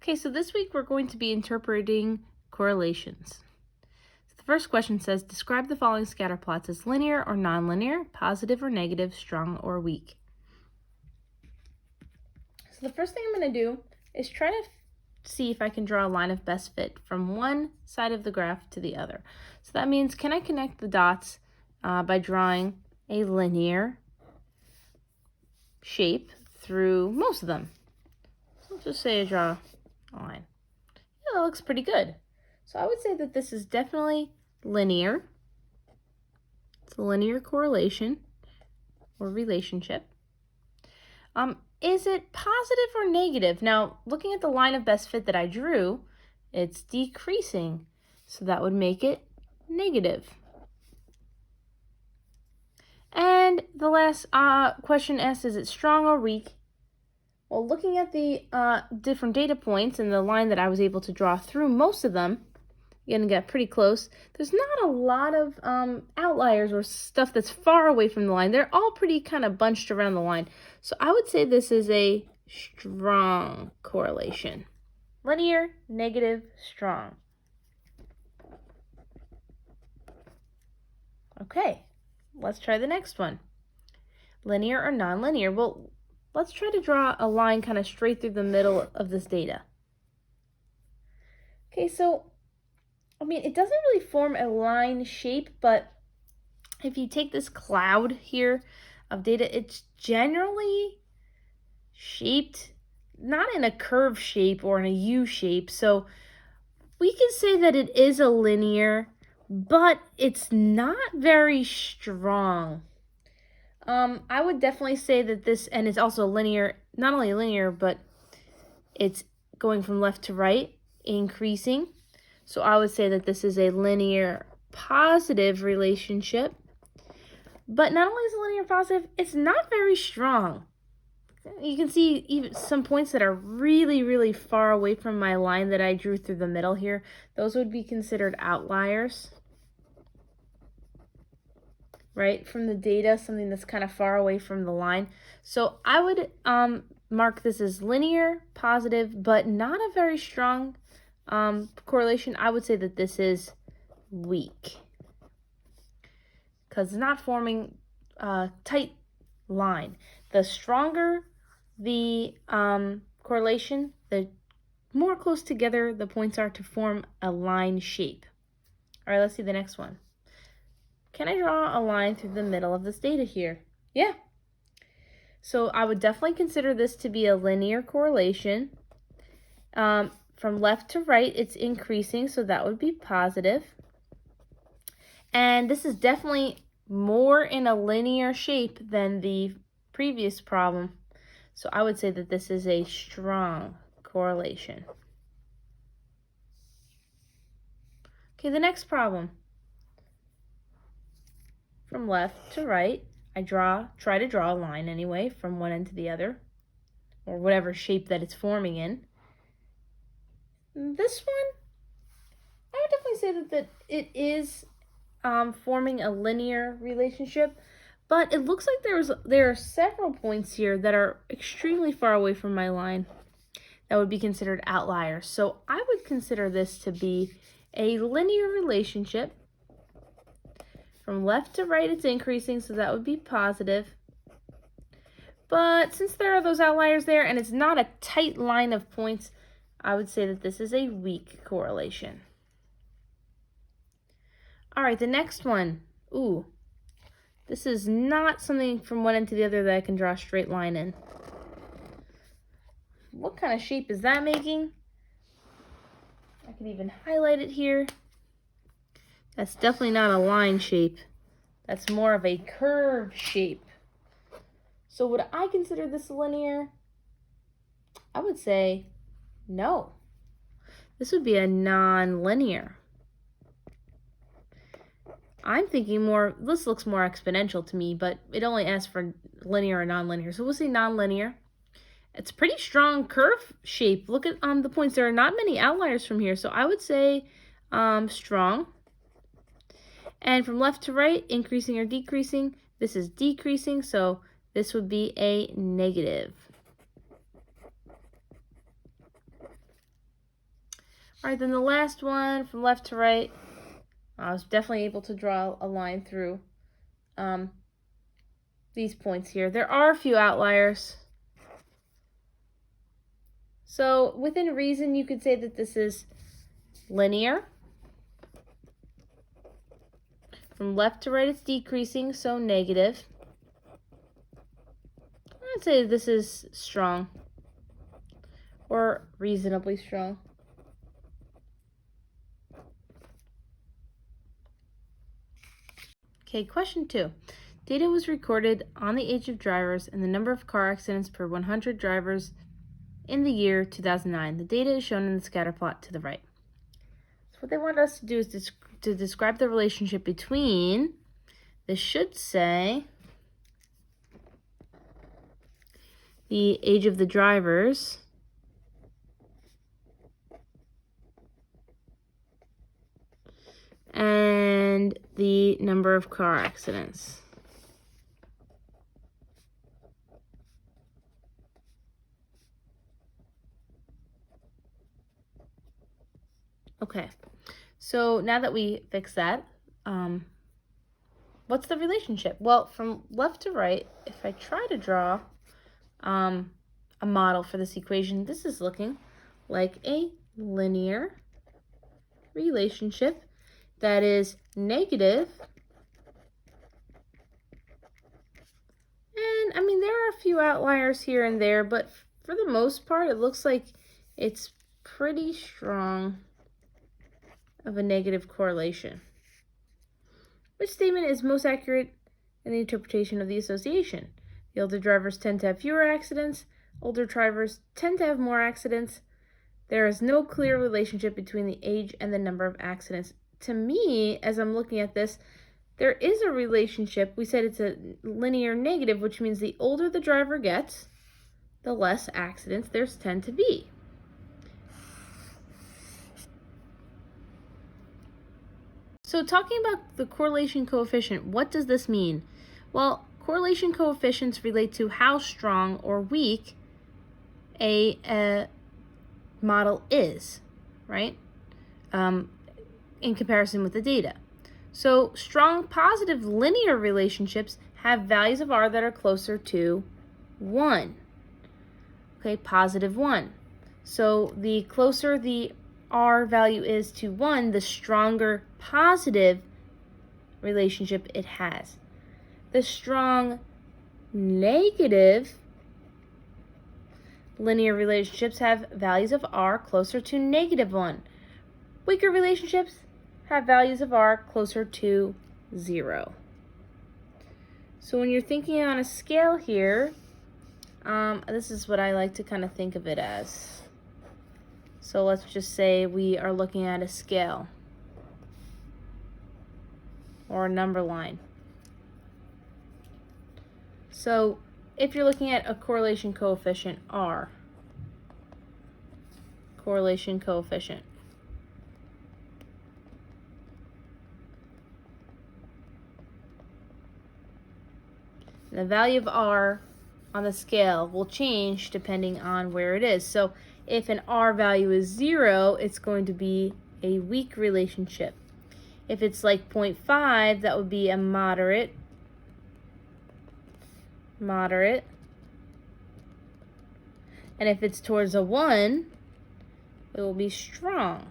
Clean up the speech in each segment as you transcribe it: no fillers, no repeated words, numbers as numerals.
Okay, so this week we're going to be interpreting correlations. So the first question says, describe the following scatter plots as linear or nonlinear, positive or negative, strong or weak. So the first thing I'm going to do is try to see if I can draw a line of best fit from one side of the graph to the other. So that means, can I connect the dots by drawing a linear shape through most of them? So let's just say I draw a line. Yeah, that looks pretty good. So I would say that this is definitely linear. It's a linear correlation or relationship. Is it positive or negative? Now, looking at the line of best fit that I drew, it's decreasing. So that would make it negative. And the last question asks, is it strong or weak? Well, looking at the different data points and the line that I was able to draw through most of them, you're going to get pretty close. There's not a lot of outliers or stuff that's far away from the line. They're all pretty kind of bunched around the line. So I would say this is a strong correlation. Linear, negative, strong. Okay, let's try the next one. Linear or nonlinear? Well, let's try to draw a line kind of straight through the middle of this data. Okay, so it doesn't really form a line shape, but if you take this cloud here of data, it's generally shaped not in a curve shape or in a U shape. So we can say that it is a linear, but it's not very strong. I would definitely say that this, and it's also linear, not only linear, but it's going from left to right, increasing. So I would say that this is a linear positive relationship. But not only is it linear positive, it's not very strong. You can see even some points that are really, really far away from my line that I drew through the middle here. Those would be considered outliers, right? From the data, something that's kind of far away from the line. So I would mark this as linear, positive, but not a very strong correlation. I would say that this is weak because it's not forming a tight line. The stronger the correlation, the more close together the points are to form a line shape. All right, let's see the next one. Can I draw a line through the middle of this data here? Yeah. So I would definitely consider this to be a linear correlation. From left to right, it's increasing, so that would be positive. And this is definitely more in a linear shape than the previous problem. So I would say that this is a strong correlation. Okay, the next problem. From left to right, I try to draw a line anyway, from one end to the other, or whatever shape that it's forming in. This one, I would definitely say that it is forming a linear relationship, but it looks like there are several points here that are extremely far away from my line that would be considered outliers. So I would consider this to be a linear relationship. From left to right, it's increasing, so that would be positive. But since there are those outliers there and it's not a tight line of points, I would say that this is a weak correlation. All right, the next one. Ooh, this is not something from one end to the other that I can draw a straight line in. What kind of shape is that making? I could even highlight it here. That's definitely not a line shape. That's more of a curve shape. So would I consider this linear? I would say no. This would be a non-linear. I'm thinking more, this looks more exponential to me, but it only asks for linear or non-linear. So we'll say non-linear. It's a pretty strong curve shape. Look at the points. There are not many outliers from here. So I would say strong. And from left to right, increasing or decreasing. This is decreasing, so this would be a negative. All right, then the last one from left to right, I was definitely able to draw a line through these points here. There are a few outliers. So within reason, you could say that this is linear. From left to right, it's decreasing, so negative. I'd say this is strong or reasonably strong. Okay, question 2. Data was recorded on the age of drivers and the number of car accidents per 100 drivers in the year 2009. The data is shown in the scatter plot to the right. So what they want us to do is to describe the relationship between, this should say, the age of the drivers and the number of car accidents. Okay, so now that we fix that, what's the relationship? Well, from left to right, if I try to draw a model for this equation, this is looking like a linear relationship that is negative. And I mean, there are a few outliers here and there, but for the most part, it looks like it's pretty strong of a negative correlation. Which statement is most accurate in the interpretation of the association? The older drivers tend to have fewer accidents. Older drivers tend to have more accidents. There is no clear relationship between the age and the number of accidents. To me, as I'm looking at this, there is a relationship. We said it's a linear negative, which means the older the driver gets, the less accidents there tend to be. So talking about the correlation coefficient, what does this mean? Well, correlation coefficients relate to how strong or weak a model is, right? In comparison with the data. So strong positive linear relationships have values of R that are closer to 1. Okay, positive 1. So the closer the R value is to 1, the stronger positive relationship it has. The strong negative linear relationships have values of R closer to -1. Weaker relationships have values of R closer to 0. So when you're thinking on a scale here, this is what I like to kind of think of it as. So let's just say we are looking at a scale or a number line. So if you're looking at a correlation coefficient, R, correlation coefficient, the value of R on the scale will change depending on where it is. So if an R value is 0, it's going to be a weak relationship. If it's like 0.5, that would be a moderate. And if it's towards a 1, it will be strong.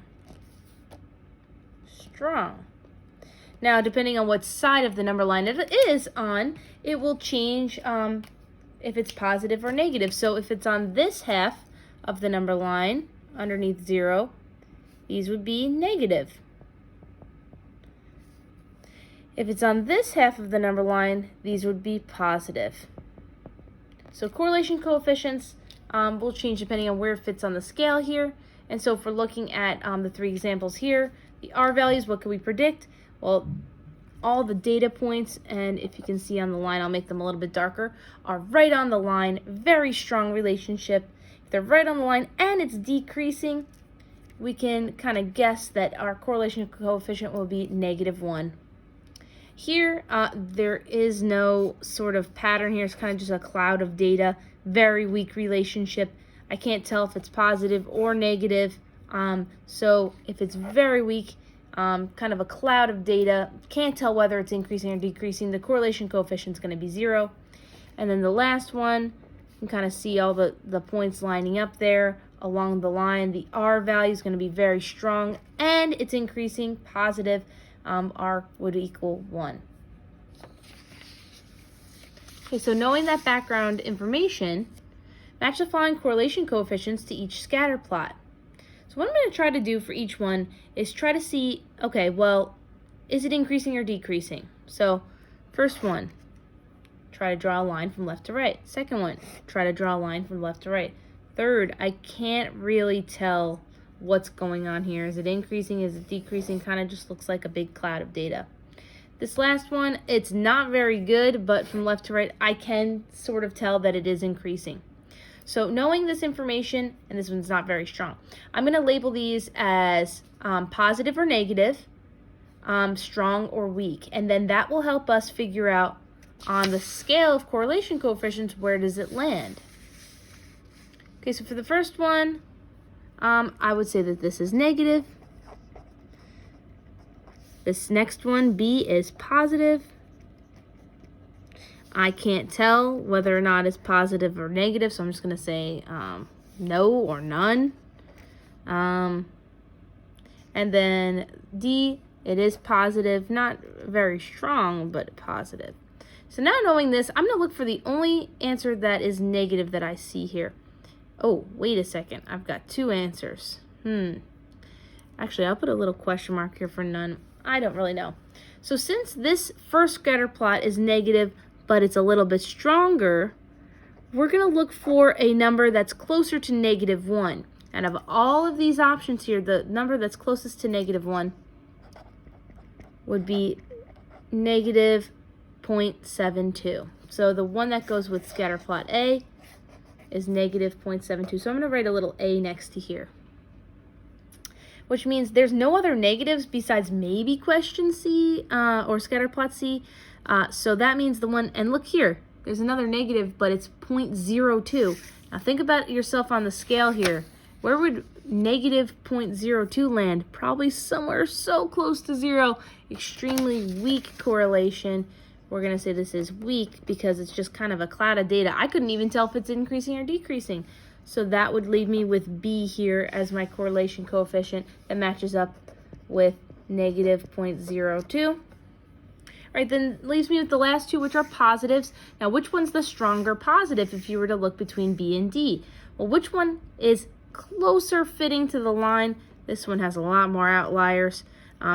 Now, depending on what side of the number line it is on, it will change if it's positive or negative. So if it's on this half of the number line, underneath 0, these would be negative. If it's on this half of the number line, these would be positive. So correlation coefficients will change depending on where it fits on the scale here. And so if we're looking at the 3 examples here, the R values, what can we predict? Well, all the data points, and if you can see on the line, I'll make them a little bit darker, are right on the line. Very strong relationship. If they're right on the line and it's decreasing, we can kind of guess that our correlation coefficient will be -1. Here, there is no sort of pattern here. It's kind of just a cloud of data. Very weak relationship. I can't tell if it's positive or negative. So if it's very weak, kind of a cloud of data, can't tell whether it's increasing or decreasing, the correlation coefficient is going to be 0. And then the last one, you can kind of see all the points lining up there along the line. The R value is going to be very strong, and it's increasing, positive. R would equal 1. Okay, so knowing that background information, match the following correlation coefficients to each scatter plot. So what I'm going to try to do for each one is try to see, okay, well, is it increasing or decreasing? So first one, try to draw a line from left to right. Second one, try to draw a line from left to right. Third, I can't really tell what's going on here. Is it increasing? Is it decreasing? Kind of just looks like a big cloud of data. This last one, it's not very good, but from left to right, I can sort of tell that it is increasing. So knowing this information, and this one's not very strong, I'm going to label these as positive or negative, strong or weak, and then that will help us figure out on the scale of correlation coefficients, where does it land? Okay, so for the first one, I would say that this is negative. This next one, B, is positive. I can't tell whether or not it's positive or negative, so I'm just going to say no or none. And then D, it is positive, not very strong, but positive. So now knowing this, I'm going to look for the only answer that is negative that I see here. Oh, wait a second. I've got 2 answers. Actually, I'll put a little question mark here for none. I don't really know. So since this first scatter plot is negative, but it's a little bit stronger, we're going to look for a number that's closer to -1. And of all of these options here, the number that's closest to -1 would be -0.72. So the one that goes with scatter plot A is -0.72. So I'm going to write a little A next to here, which means there's no other negatives besides maybe question C or scatter plot C. So that means the one, and look here, there's another negative, but it's 0.02. Now think about yourself on the scale here. Where would -0.02 land? Probably somewhere so close to 0. Extremely weak correlation. We're going to say this is weak because it's just kind of a cloud of data. I couldn't even tell if it's increasing or decreasing. So that would leave me with B here as my correlation coefficient that matches up with -0.02. All right, then leaves me with the last 2, which are positives. Now, which one's the stronger positive if you were to look between B and D? Well, which one is closer fitting to the line? This one has a lot more outliers.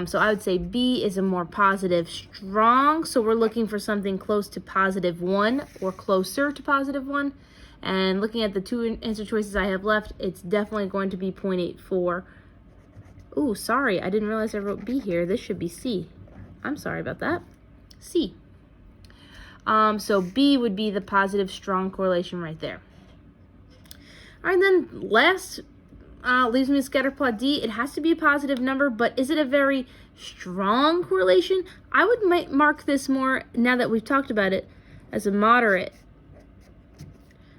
So I would say B is a more positive strong. So we're looking for something close to +1 or closer to +1. And looking at the 2 answer choices I have left, it's definitely going to be 0.84. Ooh, sorry, I didn't realize I wrote B here. This should be C. I'm sorry about that. C. So B would be the positive strong correlation right there. All right, then last leaves me with scatter plot D. It has to be a positive number, but is it a very strong correlation? I would mark this more, now that we've talked about it, as a moderate.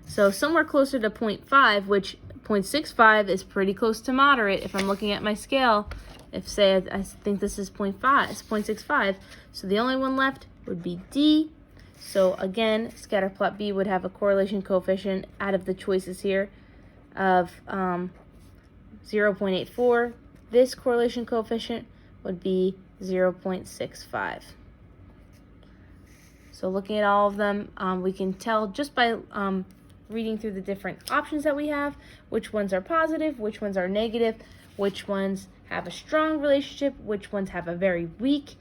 So somewhere closer to 0.5, which 0.65 is pretty close to moderate if I'm looking at my scale. If, say, I think this is 0.5, it's 0.65. So the only one left would be D. So again, scatter plot B would have a correlation coefficient out of the choices here of 0.84. This correlation coefficient would be 0.65. So looking at all of them, we can tell just by reading through the different options that we have, which ones are positive, which ones are negative, which ones have a strong relationship, which ones have a very weak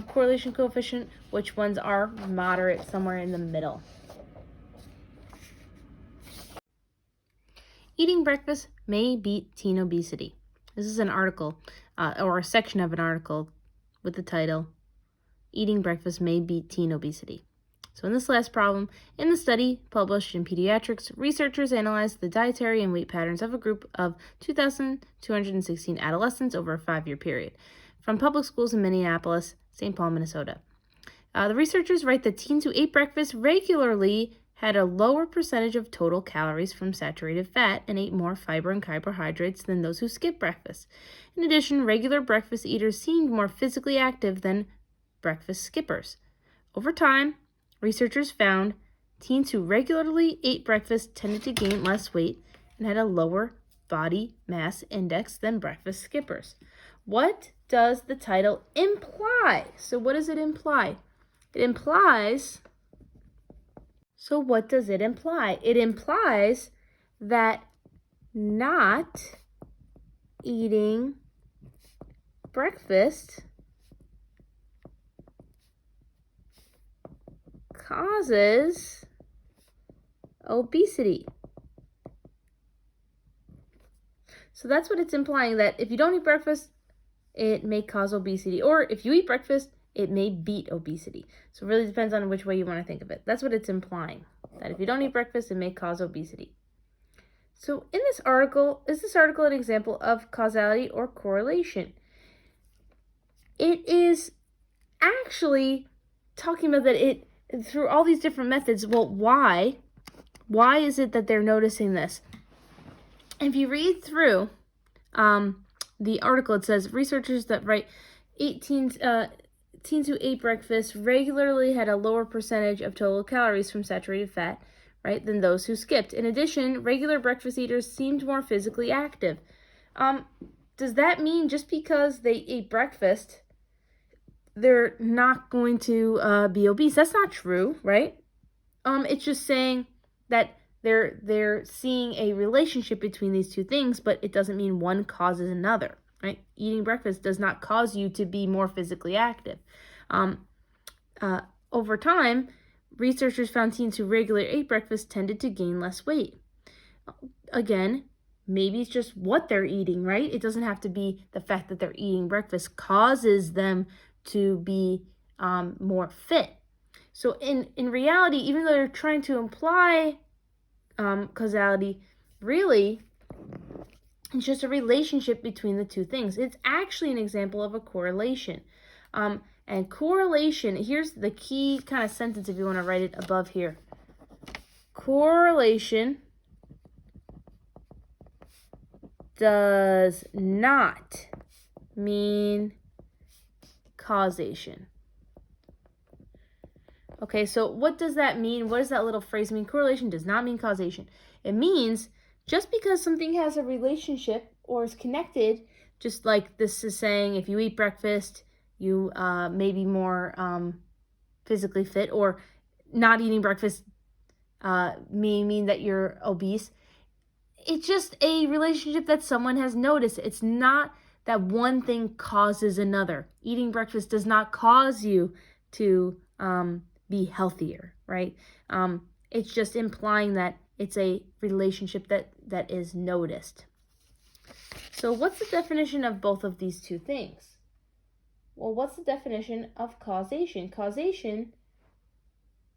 correlation coefficient, which ones are moderate, somewhere in the middle. Eating breakfast may beat teen obesity. This is an article, or a section of an article with the title, Eating Breakfast May Beat Teen Obesity. So in this last problem, in the study published in Pediatrics, researchers analyzed the dietary and weight patterns of a group of 2,216 adolescents over a 5-year period from public schools in Minneapolis, St. Paul, Minnesota. The researchers write that teens who ate breakfast regularly had a lower percentage of total calories from saturated fat and ate more fiber and carbohydrates than those who skipped breakfast. In addition, regular breakfast eaters seemed more physically active than breakfast skippers. Over time, researchers found teens who regularly ate breakfast tended to gain less weight and had a lower body mass index than breakfast skippers. What does the title imply? So what does it imply? It implies, so what does it imply? It implies that not eating breakfast causes obesity. So that's what it's implying, that if you don't eat breakfast, it may cause obesity. Or if you eat breakfast, it may beat obesity. So it really depends on which way you want to think of it. That's what it's implying, that if you don't eat breakfast, it may cause obesity. So in this article, is this article an example of causality or correlation? It is actually talking about that it, through all these different methods, well, why is it that they're noticing this? If you read through the article, it says researchers that write teens who ate breakfast regularly had a lower percentage of total calories from saturated fat, right, than those who skipped. In addition, regular breakfast eaters seemed more physically active. Does that mean just because they ate breakfast, they're not going to be obese? That's not true, right? It's just saying that they're seeing a relationship between these two things, but it doesn't mean one causes another, right? Eating breakfast does not cause you to be more physically active. Over time, researchers found teens who regularly ate breakfast tended to gain less weight. Again, maybe it's just what they're eating, right? It doesn't have to be the fact that they're eating breakfast causes them to be more fit. So in reality, even though they're trying to imply causality, really, it's just a relationship between the two things. It's actually an example of a correlation. And correlation, here's the key kind of sentence if you want to write it above here. Correlation does not mean causation. Okay, so what does that mean? What does that little phrase mean? Correlation does not mean causation. It means just because something has a relationship or is connected, just like this is saying, if you eat breakfast, you may be more physically fit, or not eating breakfast may mean that you're obese. It's just a relationship that someone has noticed. It's not that one thing causes another. Eating breakfast does not cause you to be healthier, right? It's just implying that it's a relationship that is noticed. So what's the definition of both of these two things? Well, what's the definition of causation? Causation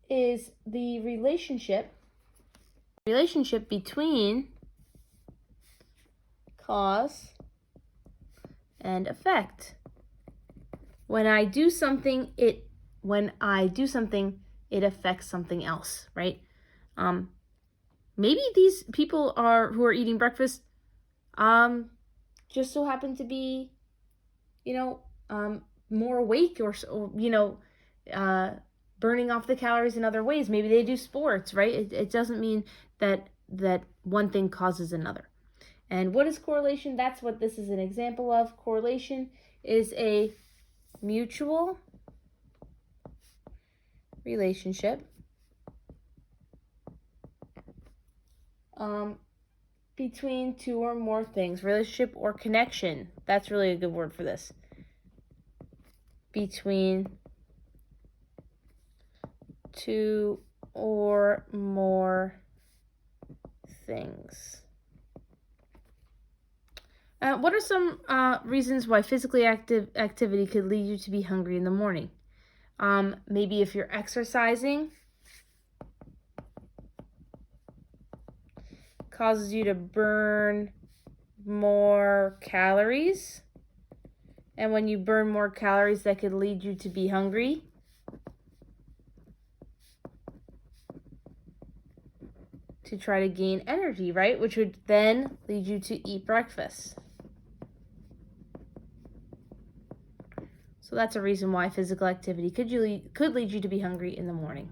is the relationship between cause and effect. When I do something, it affects something else, right? Maybe these people who are eating breakfast just so happen to be, more awake or burning off the calories in other ways. Maybe they do sports, right? It doesn't mean that one thing causes another. And what is correlation? That's what this is an example of. Correlation is a mutual relationship between two or more things. Relationship or connection. That's really a good word for this. Between two or more things. What are some reasons why physically active activity could lead you to be hungry in the morning? Maybe if you're exercising, causes you to burn more calories. And when you burn more calories, that could lead you to be hungry. to try to gain energy, right? Which would then lead you to eat breakfast. So that's a reason why physical activity could lead you to be hungry in the morning.